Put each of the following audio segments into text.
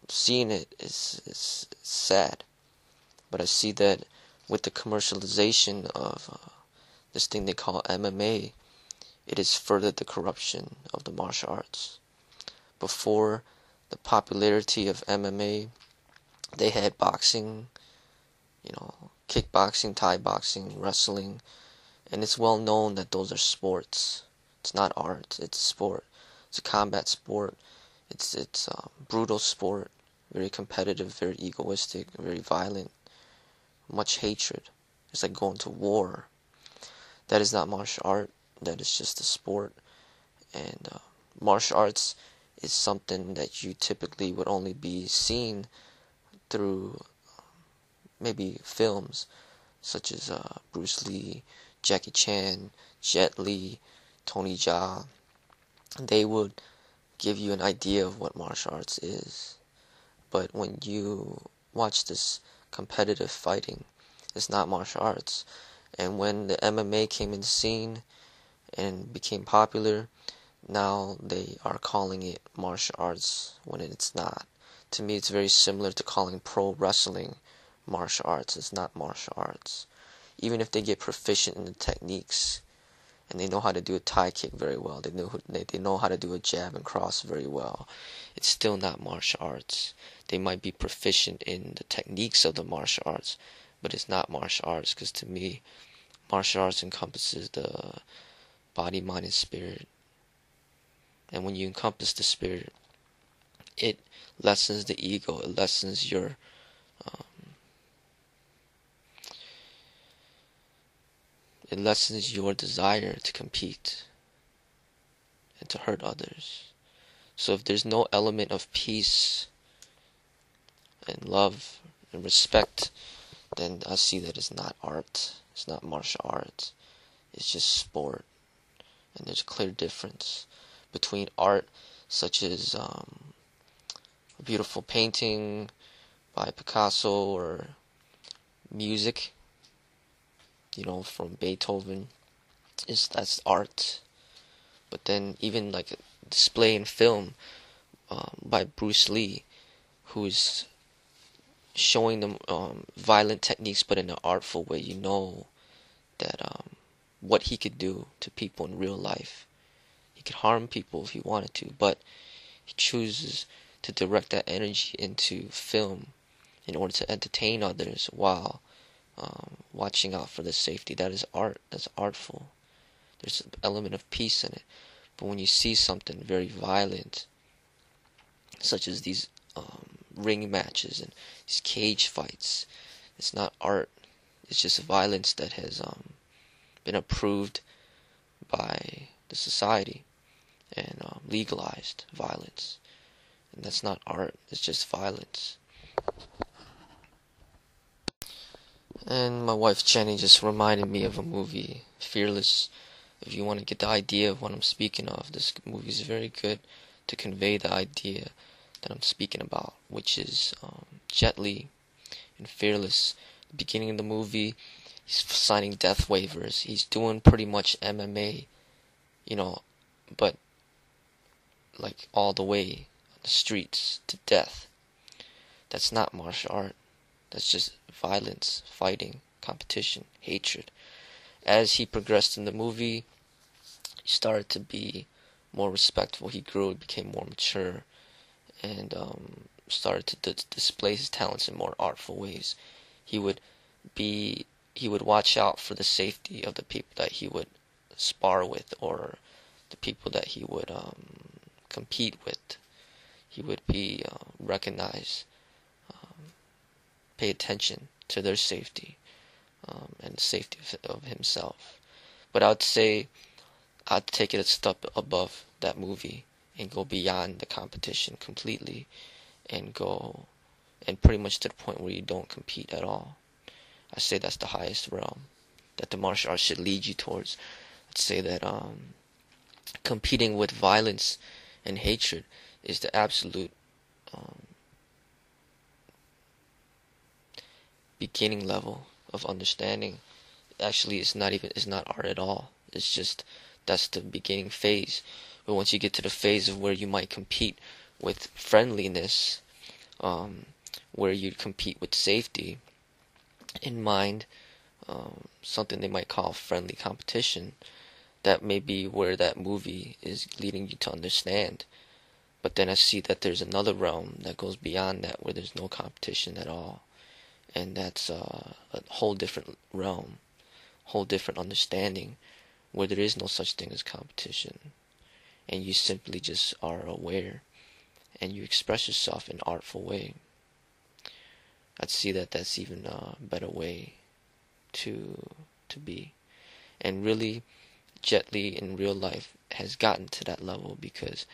seeing it is sad. But I see that with the commercialization of this thing they call MMA, it has furthered the corruption of the martial arts. Before the popularity of MMA, they had boxing, kickboxing, Thai boxing, wrestling, and it's well known that those are sports. It's not art, it's sport. It's a combat sport. It's brutal sport, very competitive, very egoistic, very violent, much hatred. It's like going to war. That is not martial art. That is just a sport. And martial arts is something that you typically would only be seen through maybe films such as Bruce Lee, Jackie Chan, Jet Li, Tony Jaa. They would give you an idea of what martial arts is. But when you watch this competitive fighting, it's not martial arts. And when the MMA came in the scene and became popular, now they are calling it martial arts when it's not. To me, it's very similar to calling pro wrestling martial arts. It's not martial arts. Even if they get proficient in the techniques and they know how to do a Thai kick very well, they know how to do a jab and cross very well, it's still not martial arts. They might be proficient in the techniques of the martial arts, but it's not martial arts, because to me, martial arts encompasses the body, mind, and spirit. And when you encompass the spirit, it lessens the ego. It lessens your desire to compete and to hurt others. So if there's no element of peace and love and respect, then I see that it's not art. It's not martial arts. It's just sport. And there's a clear difference between art such as a beautiful painting by Picasso, or music, from Beethoven. That's art. But then even like a display in film by Bruce Lee, who's showing them violent techniques but in an artful way, that what he could do to people in real life. He could harm people if he wanted to, but he chooses to direct that energy into film in order to entertain others while watching out for the safety. That is art. That's artful. There's an element of peace in it. But when you see something very violent, such as these ring matches and these cage fights, it's not art. It's just violence that has been approved by the society and legalized violence. And that's not art. It's just violence. And my wife Jenny just reminded me of a movie, Fearless. If you want to get the idea of what I'm speaking of, this movie is very good to convey the idea that I'm speaking about, which is Jet Li in Fearless. The beginning of the movie, he's signing death waivers. He's doing pretty much MMA, but like all the way on the streets to death. That's not martial art. That's just violence, fighting, competition, hatred. As he progressed in the movie, he started to be more respectful. He grew, he became more mature, and started to display his talents in more artful ways. He would watch out for the safety of the people that he would spar with, or the people that he would compete with. He would be recognized, pay attention to their safety, and the safety of himself. But I'd say I'd take it a step above that movie and go beyond the competition completely, and go and pretty much to the point where you don't compete at all. I say that's the highest realm that the martial arts should lead you towards. I'd say that competing with violence and hatred is the absolute beginning level of understanding. Actually, it's not art at all. It's just, that's the beginning phase. But once you get to the phase of where you might compete with friendliness, where you compete with safety in mind, something they might call friendly competition. That may be where that movie is leading you to understand. But then I see that there's another realm that goes beyond that, where there's no competition at all. And that's a whole different realm, whole different understanding, where there is no such thing as competition. And you simply just are aware, and you express yourself in an artful way. I'd see that that's even a better way to be. And really, Jet Li in real life has gotten to that level because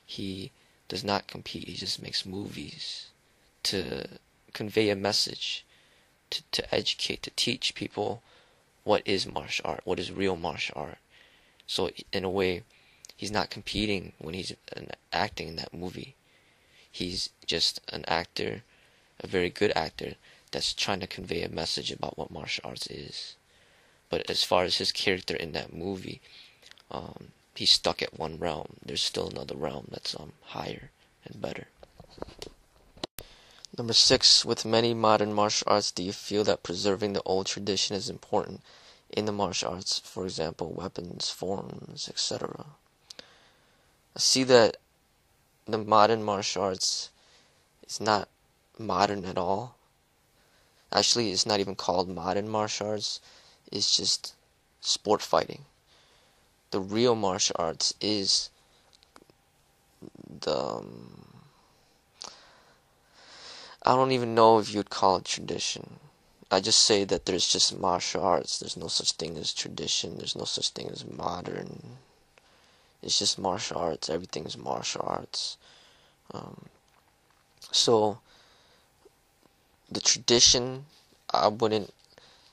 he does not compete. He just makes movies to convey a message, to educate, to teach people what is martial art, what is real martial art. So in a way, he's not competing when he's acting in that movie. He's just an actor, a very good actor, that's trying to convey a message about what martial arts is. But as far as his character in that movie, he's stuck at one realm. There's still another realm that's higher and better. Number 6, with many modern martial arts, do you feel that preserving the old tradition is important in the martial arts? For example, weapons, forms, etc. I see that the modern martial arts is not modern at all. Actually, it's not even called modern martial arts. It's just sport fighting. The real martial arts is the I don't even know if you'd call it tradition. I just say that there's just martial arts. There's no such thing as tradition. There's no such thing as modern. It's just martial arts. Everything's martial arts. So the tradition, I wouldn't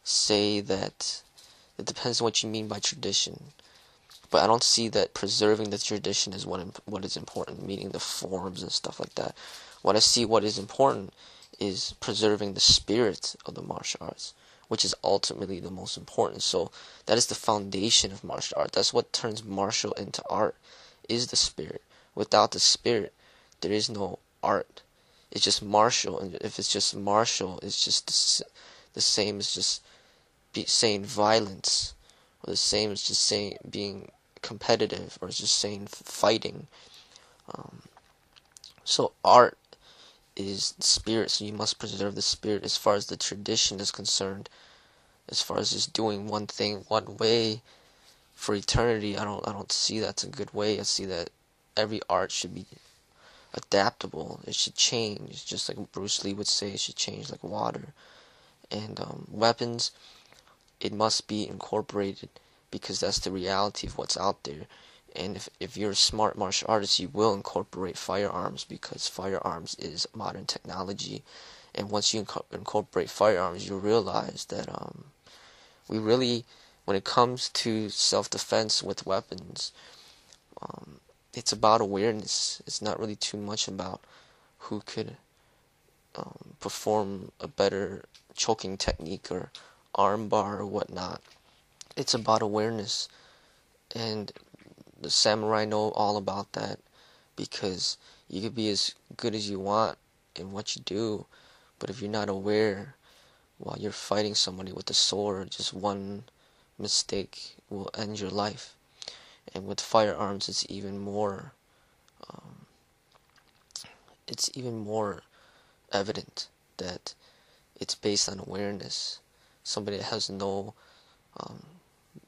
say that. It depends on what you mean by tradition. But I don't see that preserving the tradition is what is important, meaning the forms and stuff like that. What I see what is important is preserving the spirit of the martial arts, which is ultimately the most important. So that is the foundation of martial art. That's what turns martial into art, is the spirit. Without the spirit, there is no art. It's just martial, and if it's just martial, it's just the same as just saying violence, or the same as just saying being competitive, or just saying fighting. So art is the spirit, so you must preserve the spirit. As far as the tradition is concerned, as far as just doing one thing one way for eternity, I don't see that's a good way. I see that every art should be adaptable. It should change, just like Bruce Lee would say, it should change like water. And weapons, it must be incorporated, because that's the reality of what's out there. And if you're a smart martial artist, you will incorporate firearms, because firearms is modern technology. And once you incorporate firearms, you realize that we really, when it comes to self-defense with weapons, it's about awareness. It's not really too much about who could perform a better choking technique or armbar or whatnot. It's about awareness, and the samurai know all about that, because you could be as good as you want in what you do, but if you're not aware while you're fighting somebody with a sword, just one mistake will end your life. And with firearms, it's even more evident that it's based on awareness. Somebody that has no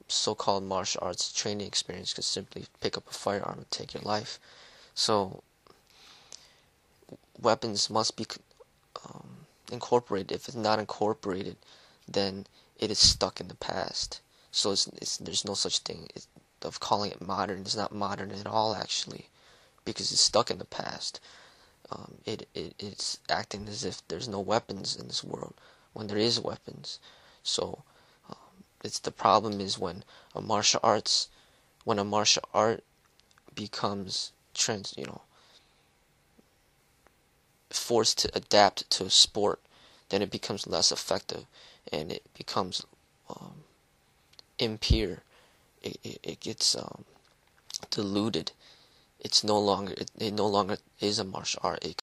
so-called martial arts training experience could simply pick up a firearm and take your life. So weapons must be incorporated. If it's not incorporated, then it is stuck in the past. So there's no such thing of calling it modern. It's not modern at all, actually, because it's stuck in the past. It's acting as if there's no weapons in this world when there is weapons. So it's the problem is when a martial art becomes forced to adapt to a sport, then it becomes less effective, and it becomes impure. It gets diluted it no longer is a martial art. It